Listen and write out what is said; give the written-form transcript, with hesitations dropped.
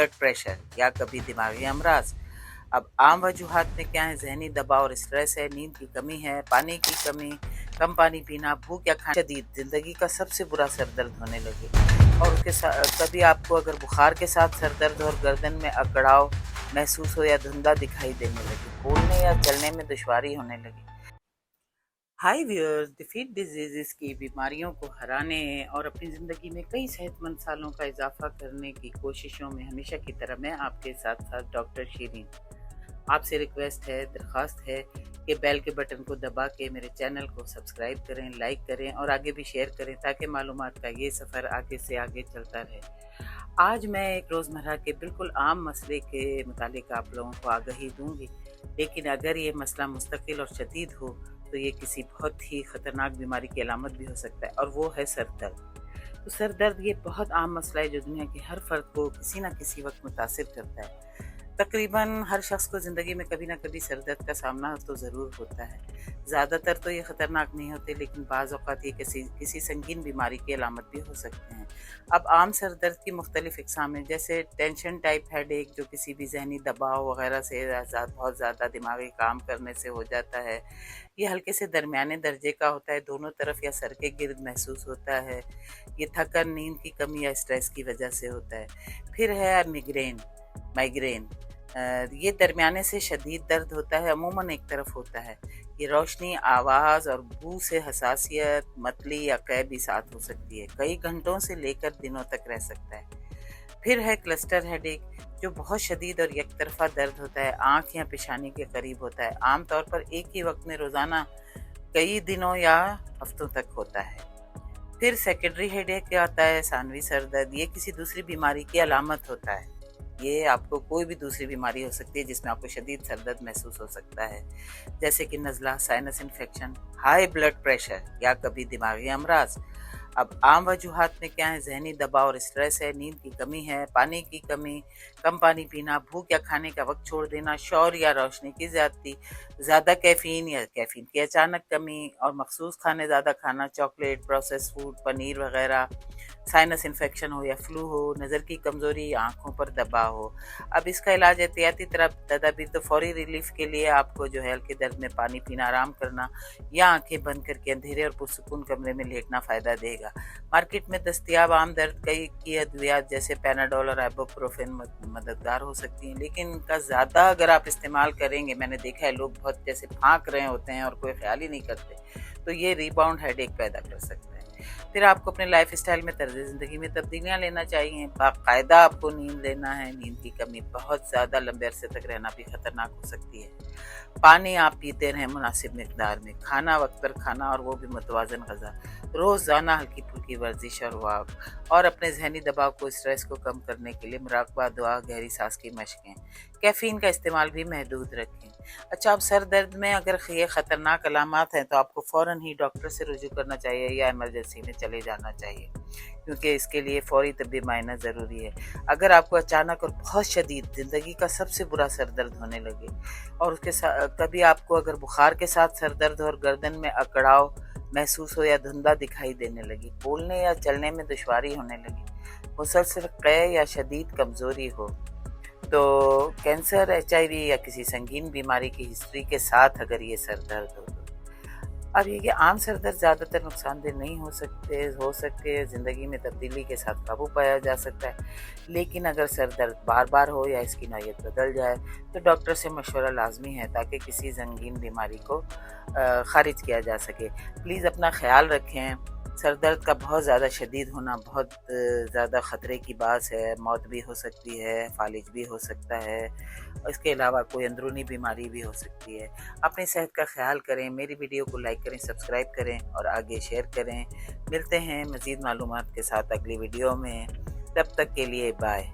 Blood pressure या कभी दिमागी अमराज। अब आम वजूहात में क्या है? जहनी दबाव और स्ट्रेस है, नींद की कमी है, पानी की कमी, कम पानी पीना, भूख या खाना शदीद, जिंदगी का सबसे बुरा सर दर्द होने लगे। और उसके साथ कभी आपको अगर बुखार के साथ सर दर्द और गर्दन में अकड़ाव महसूस हो या धुंधला दिखाई देने लगे, बोलने या चलने में दुश्वारी होने लगी। हाय व्यूअर्स, डिफीट डिजीज़ की बीमारियों को हराने और अपनी ज़िंदगी में कई सेहतमंद सालों का इजाफा करने की कोशिशों में हमेशा की तरह मैं आपके साथ साथ डॉक्टर शीरीन। आपसे रिक्वेस्ट है, दरख्वास्त है कि बेल के बटन को दबा के मेरे चैनल को सब्सक्राइब करें, लाइक करें और आगे भी शेयर करें ताकि मालूमात का ये सफ़र आगे से आगे चलता रहे। आज मैं एक रोज़मर्रा के बिल्कुल आम मसले के मुतालिक आप लोगों को आगाही दूंगी, लेकिन अगर ये मसला मुस्तकिल और शदीद हो तो ये किसी बहुत ही ख़तरनाक बीमारी की अलामत भी हो सकता है, और वो है सर दर्द। तो सर दर्द ये बहुत आम मसला है जो दुनिया के हर फर्द को किसी न किसी वक्त मुतासिर करता है। तकरीबन हर शख्स को ज़िंदगी में कभी ना कभी सर दर्द का सामना तो ज़रूर होता है। ज़्यादातर तो ये ख़तरनाक नहीं होते, लेकिन बाज़ औक़ात ये किसी संगीन बीमारी की अलामत भी हो सकते हैं। अब आम सर दर्द की मुख्तलिफ़ इक़साम हैं, जैसे टेंशन टाइप हेडेक जो किसी भी ज़हनी दबाव वग़ैरह से बहुत ज़्यादा दिमागी काम करने से हो जाता है। ये हल्के से दरमियाने दर्जे का होता है, दोनों तरफ या सर के गिर्द महसूस होता है। ये थकन, नींद की कमी या स्ट्रेस की वजह से होता है। फिर है माइग्रेन। ये दरमियाने से शदीद दर्द होता है, अमूमन एक तरफ होता है। ये रोशनी, आवाज़ और बू से हसासियत, मतली या कै भी साथ हो सकती है। कई घंटों से लेकर दिनों तक रह सकता है। फिर है क्लस्टर हेडेक जो बहुत शदीद और एक तरफा दर्द होता है, आँख या पेशानी के करीब होता है। आमतौर पर एक ही वक्त में रोज़ाना कई दिनों या हफ्तों तक होता है। फिर सेकेंडरी हेडेक आता है, सानवी सर दर्द। ये किसी दूसरी बीमारी की अलामत होता है। ये आपको कोई भी दूसरी बीमारी हो सकती है जिसमें आपको शदीद सर दर्द महसूस हो सकता है, जैसे कि नज़ला, sinus infection, high blood pressure या कभी दिमागी अमराज। अब आम वजूहात में क्या है? जहनी दबाव और स्ट्रेस है, नींद की कमी है, पानी की कमी, कम पानी पीना, भूख या खाने का वक्त छोड़ देना, शोर या रोशनी की ज़्यादती, ज़्यादा कैफ़ीन की अचानक कमी और मखसूस खाने ज़्यादा खाना, चॉकलेट, प्रोसेस फूड, पनीर वगैरह, साइनस इन्फेक्शन हो या फ्लू हो, नज़र की कमज़ोरी, आँखों पर दबाव हो। अब इसका इलाज एहतियाती तदाबीर तो फौरी रिलीफ के लिए आपको जो है हल्के दर्द में पानी पीना, आराम करना या आंखें बंद करके अंधेरे और पुरसुकून कमरे में लेटना फ़ायदा देगा। मार्केट में दस्तयाब आम दर्द कई की अद्वियात जैसे पैनाडोल और आइबुप्रोफेन मददगार हो सकती हैं, लेकिन इनका ज़्यादा अगर आप इस्तेमाल करेंगे, मैंने देखा है लोग बहुत जैसे फाँक रहे होते हैं और कोई ख्याल ही नहीं करते, तो ये रिबाउंड हेडेक पैदा कर सकता है। फिर आपको अपने लाइफ स्टाइल में, तर्ज ज़िंदगी में तब्दीलियाँ लेना चाहिए। बाकायदा आपको नींद लेना है। नींद की कमी बहुत ज़्यादा लंबे अरसे तक रहना भी ख़तरनाक हो सकती है। पानी आप पीते रहें मुनासिब मिकदार में। खाना वक्त पर खाना और वो भी मुतवाज़न ग़ज़ा। रोज़ाना हल्की फुल्की वर्जिश और वॉक, और अपने जहनी दबाव को, स्ट्रेस को कम करने के लिए मुराक़बा, दुआ, गहरी सांस की मशक़ें। कैफ़ीन का इस्तेमाल भी महदूद रखें। अच्छा, अब सर दर्द में अगर ये ख़तरनाक अलामात हैं तो आपको फ़ौरन ही डॉक्टर से रुजू करना चाहिए या इमरजेंसी में चले जाना चाहिए, क्योंकि इसके लिए फ़ौरी तबी मुआयना ज़रूरी है। अगर आपको अचानक और बहुत शदीद ज़िंदगी का सबसे बुरा सर दर्द होने लगे, और उसके साथ कभी आपको अगर बुखार के साथ सर दर्द और गर्दन में अकड़ाव महसूस हो या धुंधला दिखाई देने लगी, बोलने या चलने में दुश्वारी होने लगी, मुसलसल कै या शदीद कमज़ोरी हो, तो कैंसर, HIV या किसी संगीन बीमारी की हिस्ट्री के साथ अगर ये सर दर्द हो तो। अब ये कि आम सर दर्द ज़्यादातर नुकसानदेह नहीं हो सकते, ज़िंदगी में तब्दीली के साथ काबू पाया जा सकता है, लेकिन अगर सर दर्द बार बार हो या इसकी नौयत बदल जाए तो डॉक्टर से मशवरा लाजमी है ताकि किसी संगीन बीमारी को खारिज किया जा सके। प्लीज़ अपना ख्याल रखें। सर दर्द का बहुत ज़्यादा शदीद होना बहुत ज़्यादा ख़तरे की बात है। मौत भी हो सकती है, फालिज भी हो सकता है, और इसके अलावा कोई अंदरूनी बीमारी भी हो सकती है। अपनी सेहत का ख्याल करें। मेरी वीडियो को लाइक करें, सब्सक्राइब करें और आगे शेयर करें। मिलते हैं मज़ीद मालूमात के साथ अगली वीडियो में। तब तक के लिए बाय।